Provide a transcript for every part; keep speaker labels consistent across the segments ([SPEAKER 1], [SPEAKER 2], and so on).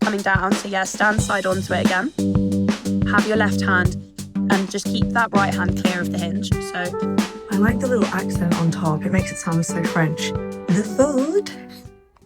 [SPEAKER 1] coming down. So yeah, stand side onto it again. Have your left hand and just keep that right hand clear of the hinge. So
[SPEAKER 2] I like the little accent on top. It makes it sound so French. The food.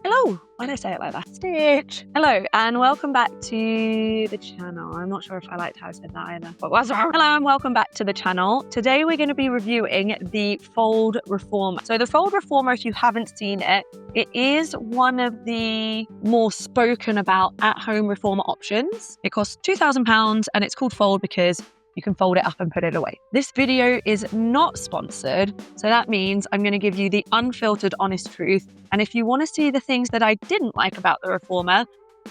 [SPEAKER 3] Hello, why did I say it like that? Stitch. Hello, and welcome back to the channel. I'm not sure if I liked how I said that either. But hello, and welcome back to the channel. Today we're going to be reviewing the Fold Reformer. So the Fold Reformer, if you haven't seen it, it is one of the more spoken about at-home reformer options. It costs £2,000 and it's called Fold because you can fold it up and put it away. This video is not sponsored, so that means I'm going to give you the unfiltered, honest truth. And if you want to see the things that I didn't like about the reformer,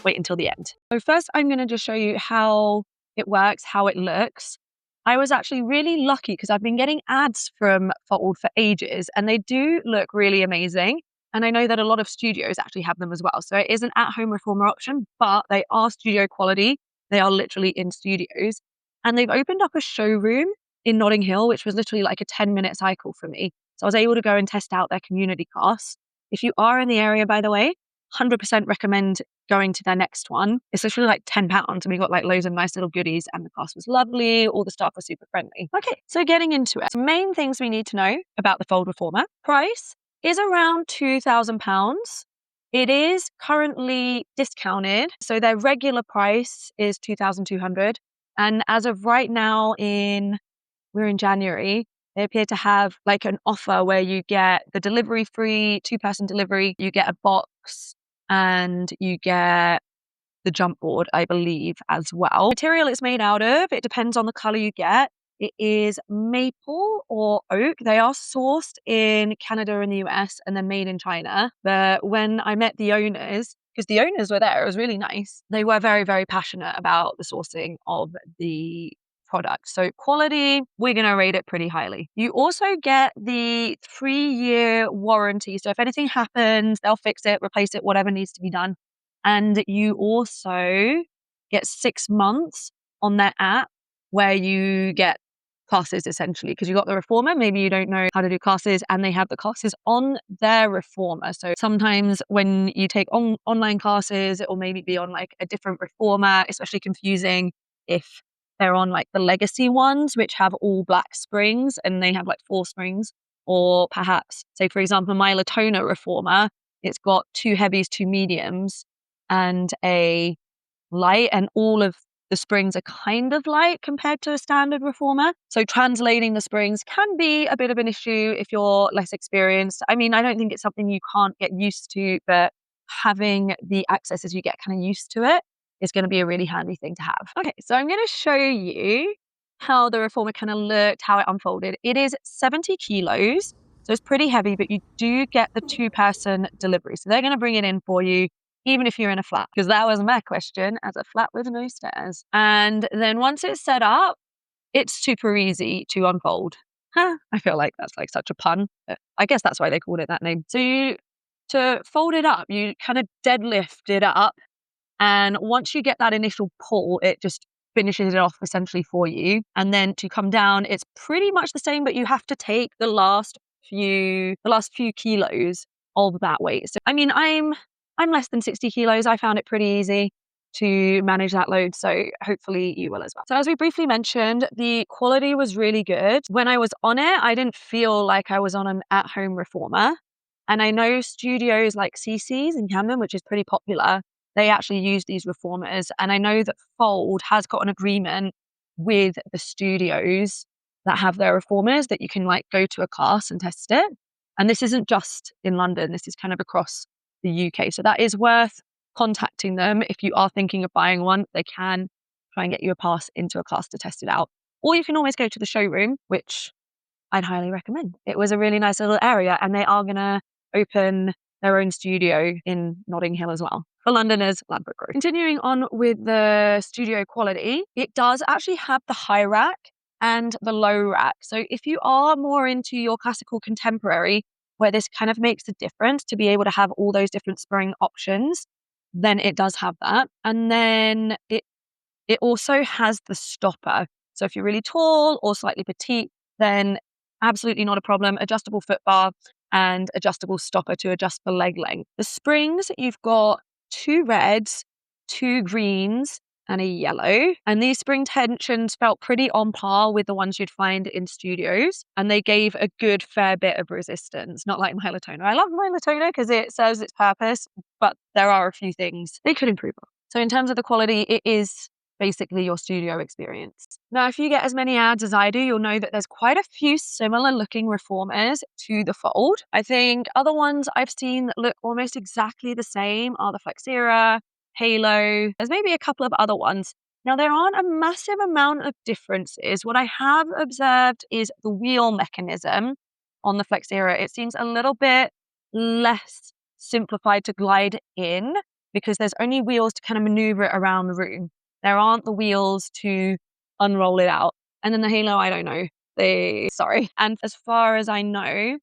[SPEAKER 3] wait until the end. So first, I'm going to just show you how it works, how it looks. I was actually really lucky because I've been getting ads from Fold for ages, and they do look really amazing. And I know that a lot of studios actually have them as well. So it is an at-home reformer option, but they are studio quality. They are literally in studios. And they've opened up a showroom in Notting Hill, which was literally like a 10-minute cycle for me. So I was able to go and test out their community class. If you are in the area, by the way, 100% recommend going to their next one. It's literally like £10 and we got like loads of nice little goodies and the class was lovely. All the staff were super friendly. Okay, so getting into it. The main things we need to know about the Fold Reformer. Price is around £2,000. It is currently discounted. So their regular price is $2,200. And as of right now, we're in January, they appear to have like an offer where you get the delivery free, 2-person delivery, you get a box and you get the jump board, I believe, as well. The material it's made out of, it depends on the color you get. It is maple or oak. They are sourced in Canada and the US and then made in China. But when I met the owners, because the owners were there, it was really nice. They were very, very passionate about the sourcing of the product. So quality, we're going to rate it pretty highly. You also get the 3-year warranty. So if anything happens, they'll fix it, replace it, whatever needs to be done. And you also get 6 months on their app where you get classes essentially, because you got the reformer, maybe you don't know how to do classes, and they have the classes on their reformer. So sometimes when you take online classes, it will maybe be on like a different reformer, especially confusing if they're on like the legacy ones, which have all black springs and they have like 4 springs, or perhaps say, for example, my Latona reformer, it's got 2 heavies, 2 mediums and a light, and all of the springs are kind of light compared to a standard reformer. So translating the springs can be a bit of an issue if you're less experienced. I mean, I don't think it's something you can't get used to, but having the access as you get kind of used to it is going to be a really handy thing to have. Okay, so I'm going to show you how the reformer kind of looked, how it unfolded. It is 70 kilos, so it's pretty heavy, but you do get the 2-person delivery. So they're going to bring it in for you, even if you're in a flat, because that was my question, as a flat with no stairs. And then once it's set up, it's super easy to unfold. I feel like that's like such a pun. I guess that's why they called it that name. So to fold it up, you kind of deadlift it up. And once you get that initial pull, it just finishes it off essentially for you. And then to come down, it's pretty much the same, but you have to take the last few kilos of that weight. So, I mean, I'm less than 60 kilos. I found it pretty easy to manage that load. So hopefully you will as well. So as we briefly mentioned, the quality was really good. When I was on it, I didn't feel like I was on an at-home reformer. And I know studios like CC's in Camden, which is pretty popular, they actually use these reformers. And I know that Fold has got an agreement with the studios that have their reformers that you can like go to a class and test it. And this isn't just in London, this is kind of across the UK. So that is worth contacting them if you are thinking of buying one. They can try and get you a pass into a class to test it out. Or you can always go to the showroom, which I'd highly recommend. It was a really nice little area, and they are going to open their own studio in Notting Hill as well. For Londoners, Ladbroke Road. Continuing on with the studio quality, it does actually have the high rack and the low rack. So if you are more into your classical contemporary, where this kind of makes a difference to be able to have all those different spring options, then it does have that. And then it also has the stopper. So if you're really tall or slightly petite, then absolutely not a problem. Adjustable foot bar and adjustable stopper to adjust for leg length. The springs, you've got 2 reds, 2 greens and a yellow. And these spring tensions felt pretty on par with the ones you'd find in studios. And they gave a good fair bit of resistance, not like my toner. I love my toner because it serves its purpose, but there are a few things they could improve on. So in terms of the quality, it is basically your studio experience. Now, if you get as many ads as I do, you'll know that there's quite a few similar looking reformers to the Fold. I think other ones I've seen that look almost exactly the same are the Flexera, Halo. There's maybe a couple of other ones. Now, there aren't a massive amount of differences. What I have observed is the wheel mechanism on the Flexera. It seems a little bit less simplified to glide in because there's only wheels to kind of maneuver it around the room. There aren't the wheels to unroll it out. And then the Halo, I don't know. Sorry. And as far as I know,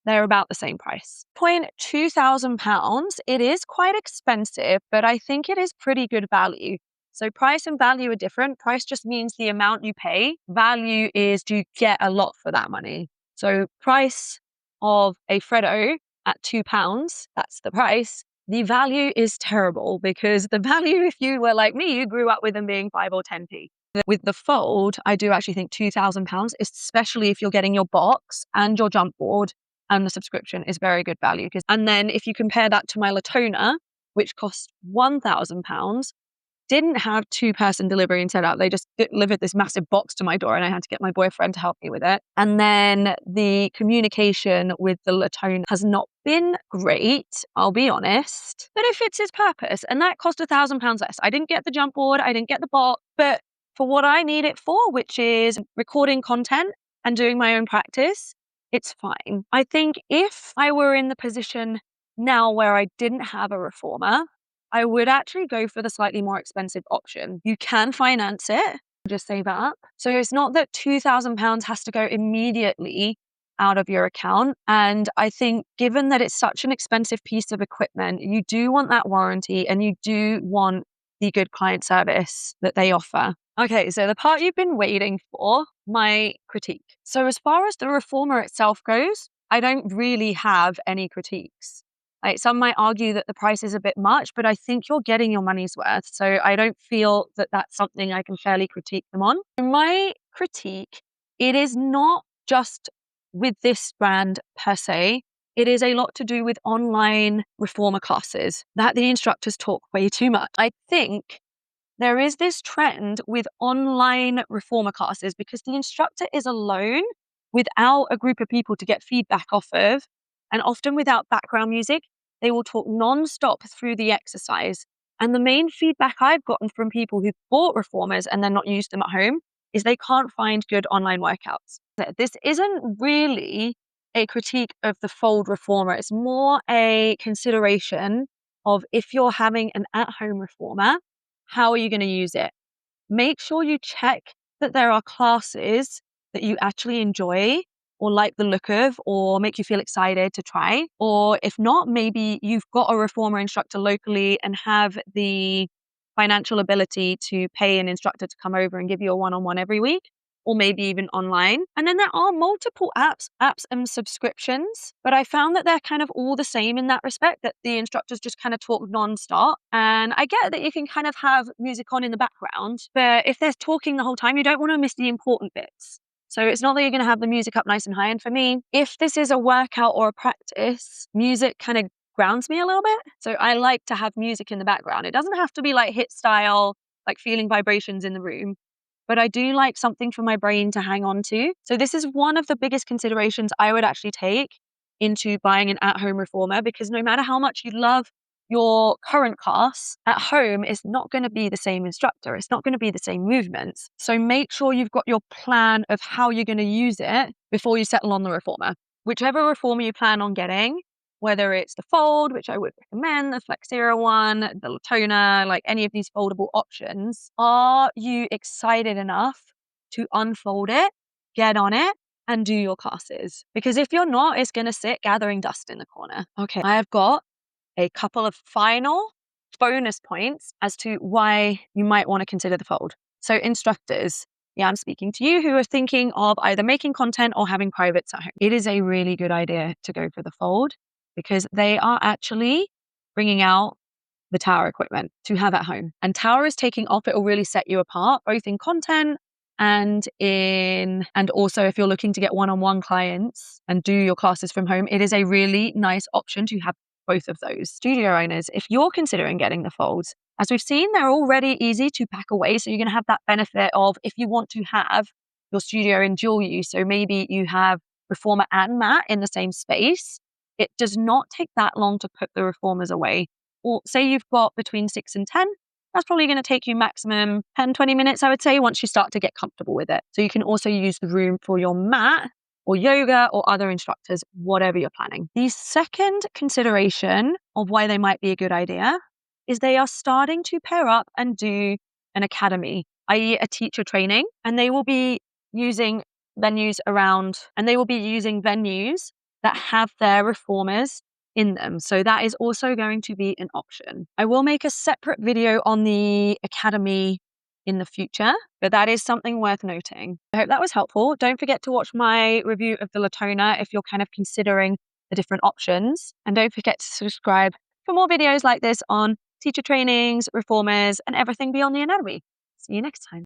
[SPEAKER 3] they're about the same price. £2,000, it is quite expensive, but I think it is pretty good value. So price and value are different. Price just means the amount you pay. Value is, do you get a lot for that money? So price of a Freddo at £2, that's the price. The value is terrible because the value, if you were like me, you grew up with them being 5 or 10p. With the Fold, I do actually think £2,000, especially if you're getting your box and your jump board and the subscription, is very good value. And then if you compare that to my Latona, which cost £1,000, didn't have 2-person delivery and setup. They just delivered this massive box to my door and I had to get my boyfriend to help me with it. And then the communication with the Latona has not been great, I'll be honest, but it fits its purpose. And that cost £1,000 less. I didn't get the jump board, I didn't get the box, but for what I need it for, which is recording content and doing my own practice, it's fine. I think if I were in the position now where I didn't have a reformer, I would actually go for the slightly more expensive option. You can finance it, just save up. So it's not that £2,000 has to go immediately out of your account. And I think given that it's such an expensive piece of equipment, you do want that warranty and you do want the good client service that they offer. Okay, so the part you've been waiting for, my critique. So as far as the reformer itself goes, I don't really have any critiques. Like, some might argue that the price is a bit much, but I think you're getting your money's worth. So I don't feel that that's something I can fairly critique them on. My critique, it is not just with this brand per se. It is a lot to do with online reformer classes that the instructors talk way too much. I think there is this trend with online reformer classes because the instructor is alone without a group of people to get feedback off of, and often without background music. They will talk non-stop through the exercise. And the main feedback I've gotten from people who've bought reformers and then not used them at home is they can't find good online workouts. This isn't really a critique of the Fold reformer. It's more a consideration of, if you're having an at-home reformer, how are you going to use it? Make sure you check that there are classes that you actually enjoy or like the look of, or make you feel excited to try. Or if not, maybe you've got a reformer instructor locally and have the financial ability to pay an instructor to come over and give you a one-on-one every week, or maybe even online. And then there are multiple apps and subscriptions, but I found that they're kind of all the same in that respect, that the instructors just kind of talk non-stop. And I get that you can kind of have music on in the background, but if they're talking the whole time, you don't want to miss the important bits. So it's not that you're going to have the music up nice and high. And for me, if this is a workout or a practice, music kind of grounds me a little bit. So I like to have music in the background. It doesn't have to be like hit style, like feeling vibrations in the room, but I do like something for my brain to hang on to. So this is one of the biggest considerations I would actually take into buying an at-home reformer, because no matter how much you love your current class, at home is not going to be the same instructor. It's not going to be the same movements. So make sure you've got your plan of how you're going to use it before you settle on the reformer. Whichever reformer you plan on getting, whether it's the Fold, which I would recommend, the Flexera one, the Latona, like any of these foldable options, are you excited enough to unfold it, get on it, and do your classes? Because if you're not, it's going to sit gathering dust in the corner. Okay, I have got a couple of final bonus points as to why you might want to consider the Fold. So instructors, yeah, I'm speaking to you who are thinking of either making content or having privates at home. It is a really good idea to go for the Fold because they are actually bringing out the tower equipment to have at home. And tower is taking off. It will really set you apart, both in content and also if you're looking to get one-on-one clients and do your classes from home, it is a really nice option to have both of those. Studio owners, if you're considering getting the folds, as we've seen, they're already easy to pack away. So you're going to have that benefit of if you want to have your studio in dual use, so maybe you have reformer and mat in the same space, it does not take that long to put the reformers away. Or say you've got between 6 and 10, that's probably going to take you maximum 10, 20 minutes, I would say, once you start to get comfortable with it. So you can also use the room for your mat or yoga or other instructors, whatever you're planning. The second consideration of why they might be a good idea is they are starting to pair up and do an academy, i.e. a teacher training, and they will be using venues that have their reformers in them. So that is also going to be an option. I will make a separate video on the academy in the future, but that is something worth noting. I hope that was helpful. Don't forget to watch my review of the Latona if you're kind of considering the different options. And don't forget to subscribe for more videos like this on teacher trainings, reformers, and everything beyond the anatomy. See you next time.